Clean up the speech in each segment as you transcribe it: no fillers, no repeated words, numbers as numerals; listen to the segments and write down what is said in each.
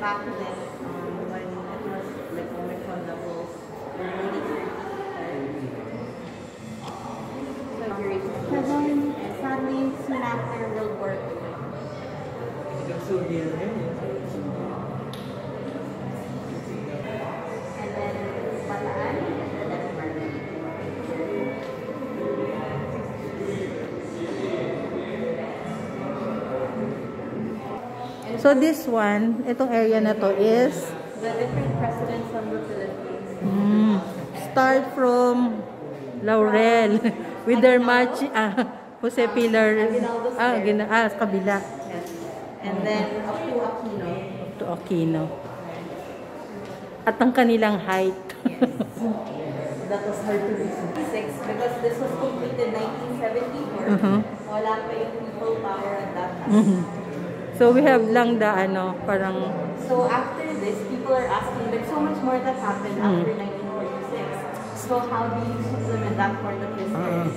back then, when it was like Omicron levels, were really tricky. And sadly, soon after World War II. And then Bataan, and then Marlon. So this one, itong area na to is the different presidents of the Philippines. Start from Laurel with their march, Jose Pilar, kabila. Yes. And then up to Aquino. Up to Aquino. At ang kanilang height. Yes. That was hard to reach. Because this was completed 1974. Wala pa yung people power at that time. So we have lang the parang... So after this, people are asking, there's so much more that happened after 1946. So how do you implement that part of history?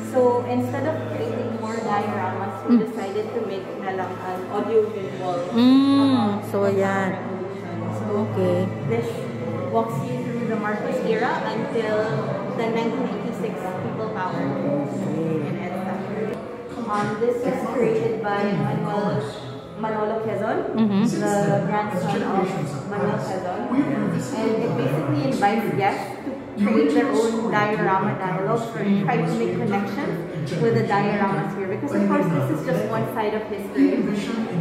So instead of creating more dioramas, we decided to make na lang an audio-visual. So yan. So okay. This walks you through the Marcos era until the 1986 people power in EDSA. This was created by Manolo Quezon, the grandson of Manuel Quezon, and it basically invites guests to create their own diorama dialogues or try to make connections with the dioramas here, because of course this is just one side of history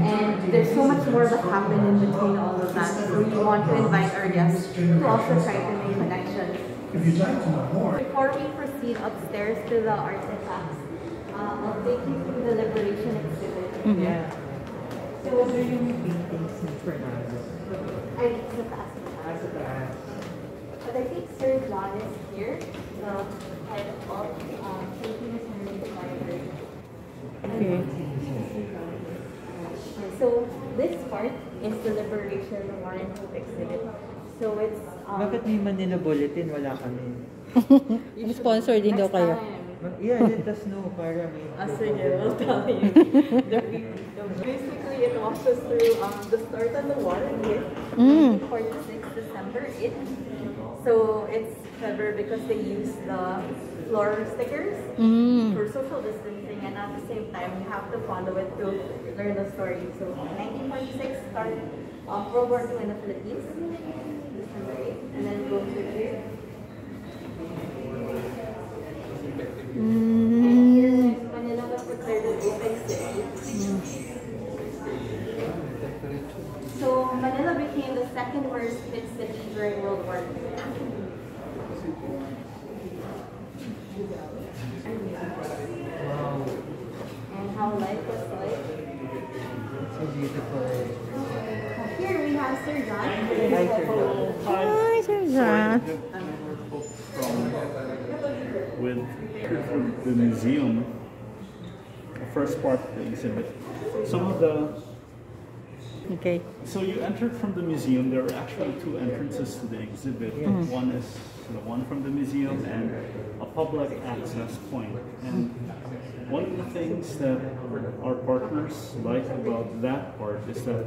and there's so much more that happened in between all of that, so we want to invite our guests to also try to make connections. Before we proceed upstairs to the artifacts, I'll take you through the Liberation exhibit. Yeah. So what are yung paintings in Fernando? Sa taas. But I think Sir John is here, the head of Philippines Library. Okay. So this part is the Liberation War and Hope exhibit. So it's Bakit may Manila Bulletin? Wala kami. Sponsor din daw kayo. Yeah, let us know para may... Sige, we'll tell you. Basically, it walks us through the start of the war in 1946, December 8th. So it's clever because they use the floor stickers for social distancing, and at the same time, you have to follow it to learn the story. So 1946 started World War II in the Philippines, December 8th, and then go to here. And here is Manila was declared an open city. So Manila became the second worst hit city during World War II. And how life was like. So beautiful. Here we have Sir John. Hi, Sir John. Hi, Sir John. With the museum, the first part of the exhibit. Some of the... Okay. So you entered from the museum. There are actually two entrances to the exhibit. One is the one from the museum and a public access point. And one of the things that our partners like about that part is that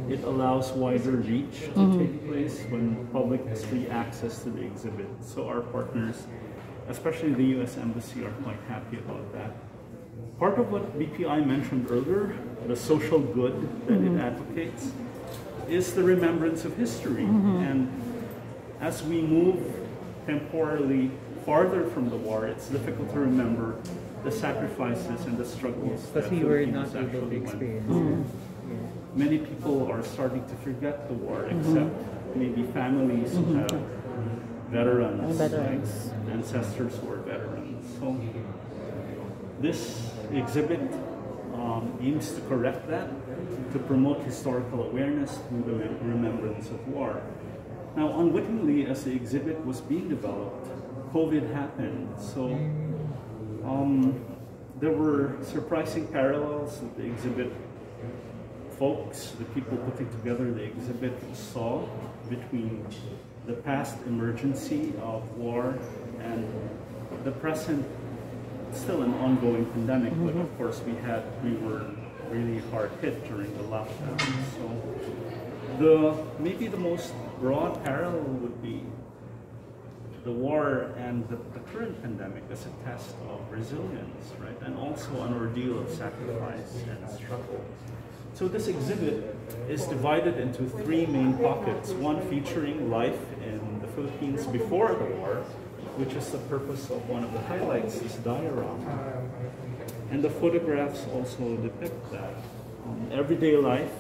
it allows wider reach to take place when public has free access to the exhibit. So our partners, especially the U.S. Embassy, are quite happy about that. Part of what BPI mentioned earlier, the social good that it advocates, is the remembrance of history. And as we move temporally farther from the war, it's difficult to remember the sacrifices and the struggles that we were not Filipinos able to actually experience. went through. Many people are starting to forget the war, except maybe families who have veterans, like ancestors who are veterans. So this exhibit aims to correct that, to promote historical awareness through the remembrance of war. Now, unwittingly, as the exhibit was being developed, COVID happened. So there were surprising parallels that the exhibit folks, the people putting together the exhibit, saw between the past emergency of war and the present, still an ongoing pandemic, but of course we were really hard hit during the lockdown. So Maybe the most broad parallel would be the war and the current pandemic as a test of resilience, right? And also an ordeal of sacrifice and struggle. So this exhibit is divided into three main pockets, one featuring life in the Philippines before the war, which is the purpose of one of the highlights, this diorama. And the photographs also depict that. Everyday life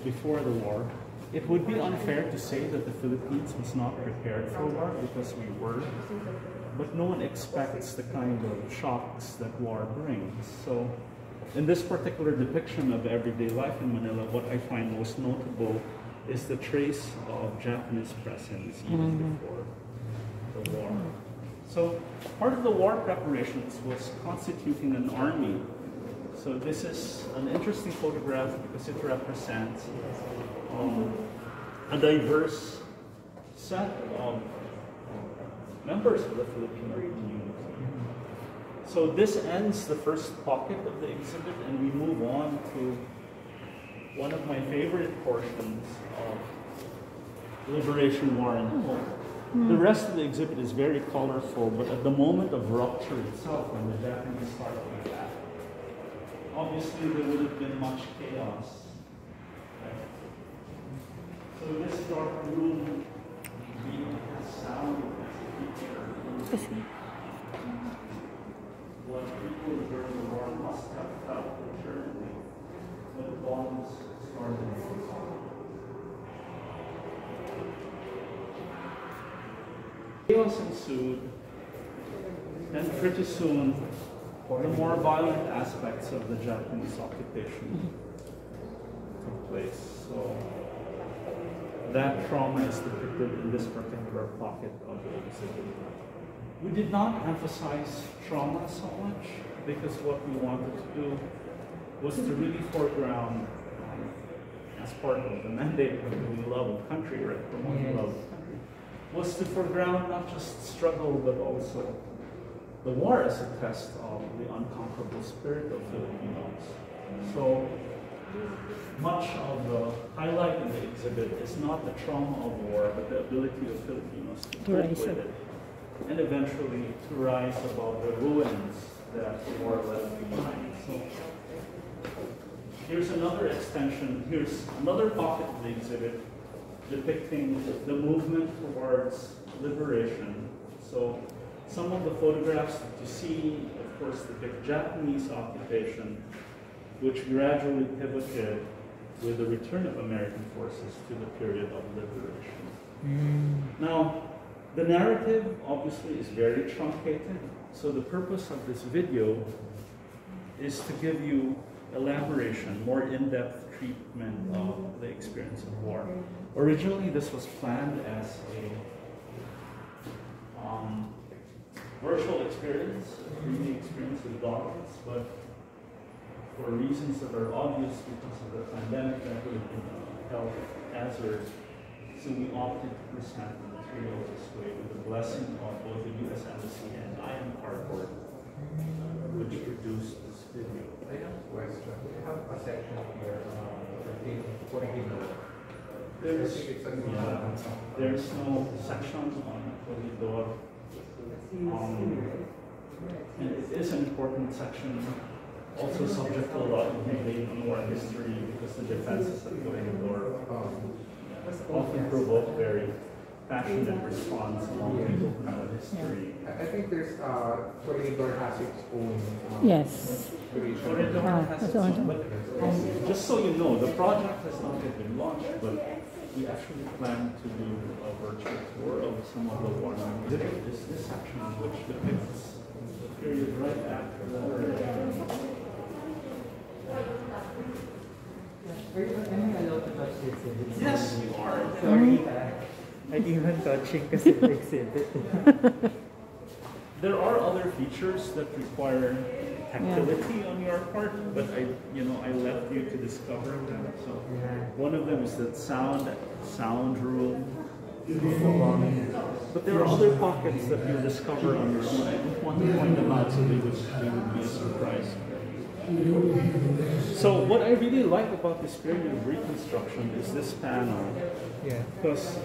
before the war. It would be unfair to say that the Philippines was not prepared for war, because we were, but no one expects the kind of shocks that war brings. So in this particular depiction of everyday life in Manila, what I find most notable is the trace of Japanese presence even before the war. So part of the war preparations was constituting an army. So this is an interesting photograph because it represents a diverse set of members of the Filipino community. So this ends the first pocket of the exhibit, and we move on to one of my favorite portions of Liberation, War, and Hope. The rest of the exhibit is very colorful, but at the moment of rupture itself, when the Japanese started with that, obviously there would have been much chaos. So this dark room has sound as a feature. What people during the war must have felt internally when the bombs started. Chaos ensued, and pretty soon the more violent aspects of the Japanese occupation took place. So that trauma is depicted in this particular pocket of the exhibit. We did not emphasize trauma so much because what we wanted to do was to really foreground, as part of the mandate of the love of country, right? Promoting love of country, was to foreground not just struggle but also the war as a test of the unconquerable spirit of Filipinos. So much of the highlight in the exhibit is not the trauma of war, but the ability of Filipinos to cope with it, and eventually to rise above the ruins that the war left behind. So here's another extension, here's another pocket of the exhibit depicting the movement towards liberation. So some of the photographs that you see, of course, depict Japanese occupation, which gradually pivoted with the return of American forces to the period of liberation. Now, the narrative obviously is very truncated, so the purpose of this video is to give you elaboration, more in-depth treatment of the experience of war. Originally, this was planned as a virtual experience, a 3D experience with documents, but for reasons that are obvious because of the pandemic, that would have been a health hazard. So we opted to present the material this way with the blessing of both the U.S. Embassy and IM Cardboard, which produced this video. I have a question. We have a section here for There's no section on Corridor. And it is an important section, also subject to a lot of debate on war history because the defenses of Corridor often provoke very passionate response along people kind of history. I think there's Corridor has its own Yes. Corridor has its own, but just so you know, the project has not yet been launched, but we actually plan to do a virtual tour of some of the war exhibits. This section which depicts the period right after the war. Am I allowed to touch the exhibit? Yes, you are. Sorry, I'm even touching kasi the exhibit. There are other features that require tactility on your part, but I left you to discover them. So one of them is that sound room. But there are other pockets that you'll discover on your own. I don't want to point them out so they would be a surprise. So what I really like about this period of Reconstruction is this panel, Yeah. because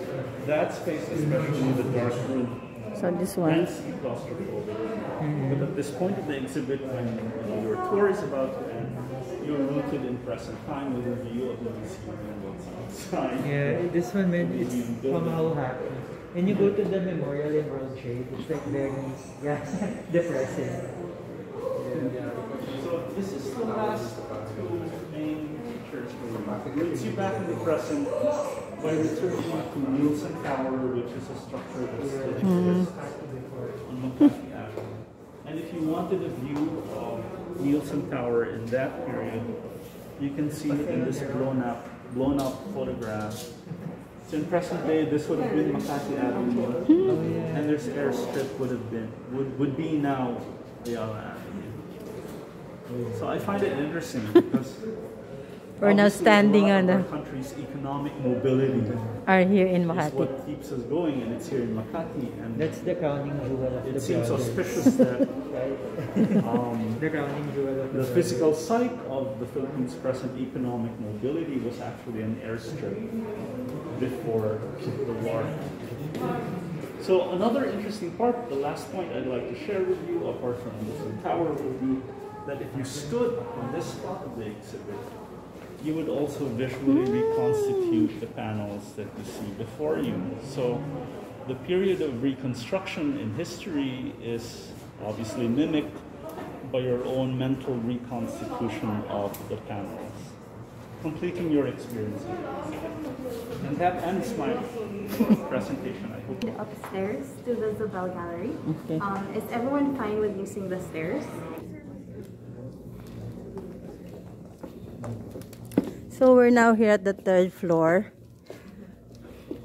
that space, especially the dark room, So this can one. seem claustrophobic. But at this point of the exhibit, when your tour is about to end, you're rooted in present time with a view of the museum and what's outside. Yeah, this one, man, it's somehow happy. When you go to the memorial in World Trade, it's like very, yeah, depressing. So this is the last two main features for you. It roots you back in the present by returning to Nielsen Tower, which is a structure that still exists on Makati Avenue. And if you wanted a view of Nielsen Tower in that period, you can see it in this blown up photograph. So in present day, this would have been Makati Avenue, and this airstrip would be now Ayala Avenue. So I find it interesting because We're now obviously standing a lot on of the- our country's economic mobility Are here in is Makati. what keeps us going, and it's here in Makati. And That's the crowning jewel of it the seems brothers. auspicious that The crowning jewel of the physical site of the Philippines' present economic mobility was actually an airstrip before the war. So another interesting part, the last point I'd like to share with you, apart from the tower, would be that if you stood on this spot of the exhibit, you would also visually reconstitute the panels that you see before you. So the period of Reconstruction in history is obviously mimicked by your own mental reconstitution of the panels, completing your experience. And that ends my presentation. I hope. Upstairs to the Zobel Gallery. Okay. Is everyone fine with using the stairs? So we're now here at the 3rd floor.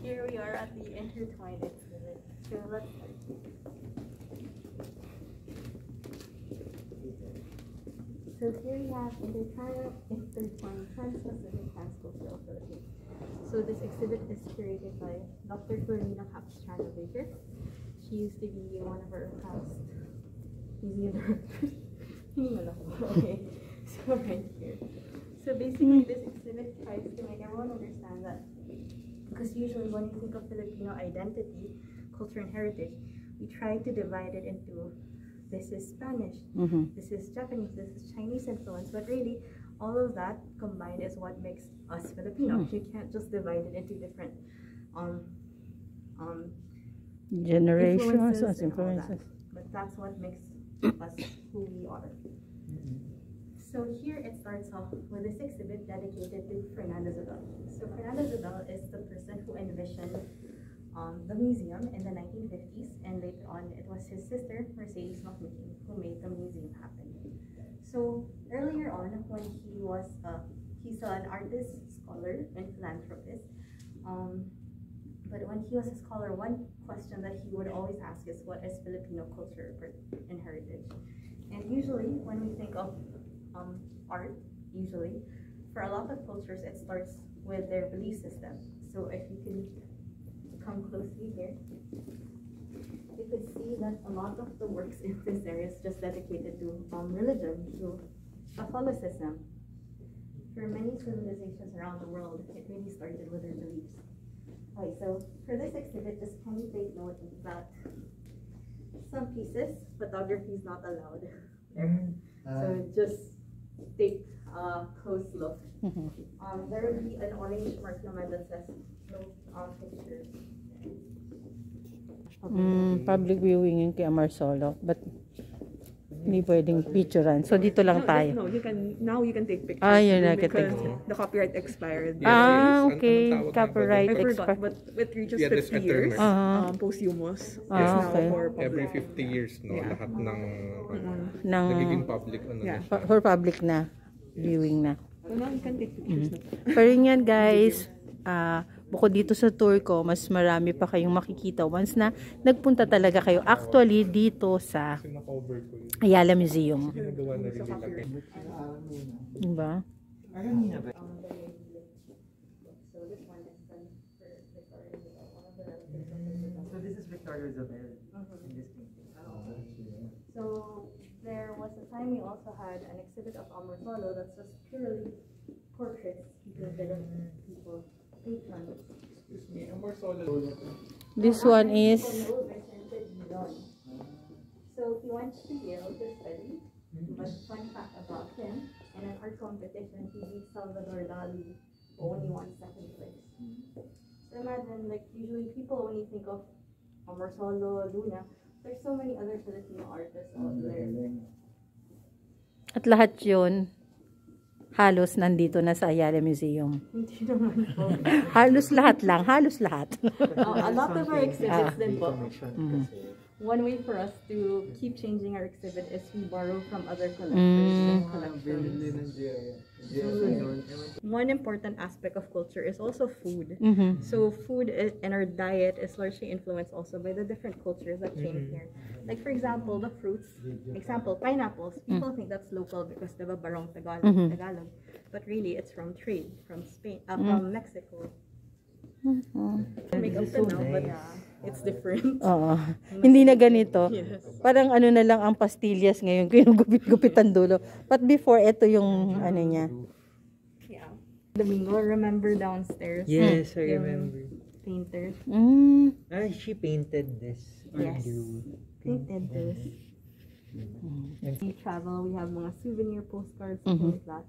Here we are at the intertwined exhibit. So let's start. So here we have intertwined trans-Pacific trans-cultural Philippines. So this exhibit is curated by Dr. Florina Capistrano Baker. She used to be one of our past museum directors. Okay, so right here. So basically this exhibit tries to make everyone understand that, because usually when you think of Filipino identity, culture and heritage, we try to divide it into this is Spanish, this is Japanese, this is Chinese influence, but really all of that combined is what makes us Filipino. You can't just divide it into different Generations influences as and all that. influences. But that's what makes us who we are. So here it starts off with this exhibit dedicated to Fernando Zobel. So Fernando Zobel is the person who envisioned the museum in the 1950s, and later on it was his sister Mercedes Macmeeting who made the museum happen. So earlier on, when he's still an artist, scholar, and philanthropist, but when he was a scholar, one question that he would always ask is, what is Filipino culture and heritage? And usually when we think of art, usually for a lot of cultures it starts with their belief system. So if you can come closely here, you could see that a lot of the works in this area is just dedicated to religion, to Catholicism. For many civilizations around the world, it really started with their beliefs. Okay, so for this exhibit, just can you take note that some pieces photography is not allowed there. So just take a close look. There will be an orange mark naman that says no pictures. Public viewing yung kay Marsolo, but hindi pwedeng picturean. So dito lang tayo. No, you can take pictures. Ah, yun na, because kita. the copyright expired. Okay. Anong tawag Copyright I forgot, expired. but it reaches Yeah, that's 50 years. eternal. Posthumous. Ah, It's now okay. for public. Every 50 years, no? Yeah. Lahat ng Ng, nagiging public Yeah. na siya. for public na. Viewing na. So now you can take pictures na. Pero yan guys, bukod dito sa tour ko, mas marami pa kayong makikita once na nagpunta talaga kayo actually dito sa Kasi naka-over ko yun. Ayala Museum. Ginagawa na rin nila. Diba? So this one is done for Victoria Isabel, one of the relatives of Isabel. So this is Victoria Isabel in this painting. So there was a time we also had an exhibit of Amor Solo that's just purely portraits because they don't people patrons. Excuse me, and more solo. This one is So he went to Yale to study, but fun fact about him, in an art competition, he beat Salvador Dali, only won second place. So imagine, like, usually people, when you think of Amor Solo, Luna, there's so many other Filipino artists out there. at lahat yun halos nandito na sa Ayala Museum. Hindi naman po. Halos lahat lang, halos lahat. A lot of our exhibits din po. Mm. One way for us to keep changing our exhibit is we borrow from other collectors and collections. One important aspect of culture is also food. So food and our diet is largely influenced also by the different cultures that came here. Like for example, the fruits, example, pineapples. People think that's local because diba barong Tagalog. But really it's from trade, from Spain, from Mexico. Make up to now, but it's different. Oo. Hindi na ganito. Yes. Parang ano na lang ang pastillas ngayon, kinugupit-gupitan dulo. But before, ito yung ano niya. Yeah. Domingo, remember downstairs? Yes, I Yung remember. Painter. Ah, she painted this. Yes. Painted this. We travel, we have mga souvenir postcards, something like that.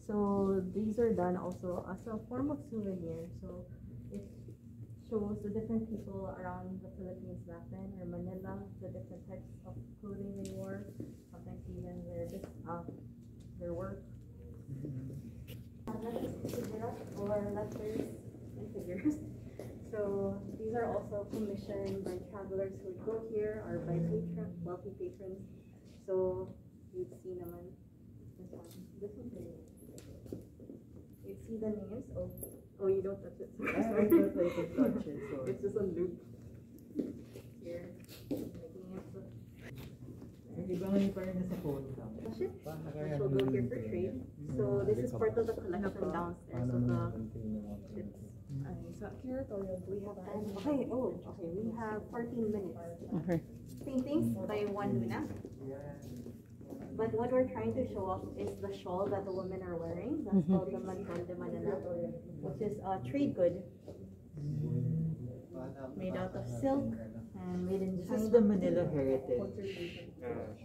So these are done also as a form of souvenir. So it shows the different people around the Philippines back then, or Manila, the different types of clothing they wore, sometimes even their work. Or letters and figures. So these are also commissioned by travelers who would go here or by wealthy patrons. So you'd see naman this one. This one's very nice. You'd see the names. Oh, you don't touch it. I thought I could touch it. So It's just a loop. Here. Making it so. iba ngayon pa rin nasa phone ka. Ship. Which will go here for trade. So this is part of the collection downstairs of the ships. So curatorial, we have time. Okay, okay, we have 14 minutes. Okay. Paintings by Juan Luna. But what we're trying to show off is the shawl that the women are wearing. That's called the Manton de Manila, which is a trade good. Made out of silk and made in This China. is the Manila Heritage.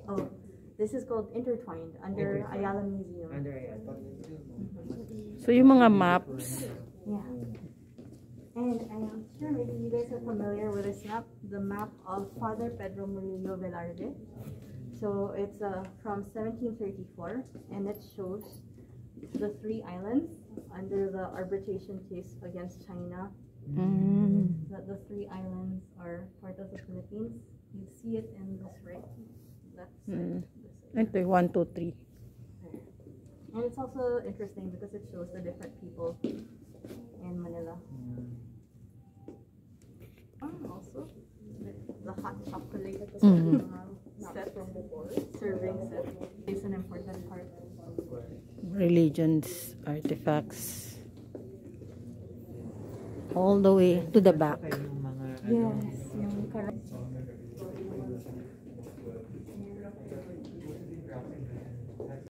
Oh, this is called Intertwined under Ayala Museum. Under Ayala. So yung mga maps, Yeah. And I'm sure maybe you guys are familiar with this map, the map of Father Pedro Murillo Velarde. So it's from 1734, and it shows the 3 islands under the arbitration case against China. That the 3 islands are part of the Philippines. You see it in this right. That's ito yung 1, 2, 3. And it's also interesting because it shows the different people in Manila. Also the hot chocolate set from before, serving set is an important part. Religions, artifacts. All the way to the back. Yung mga Yes, yung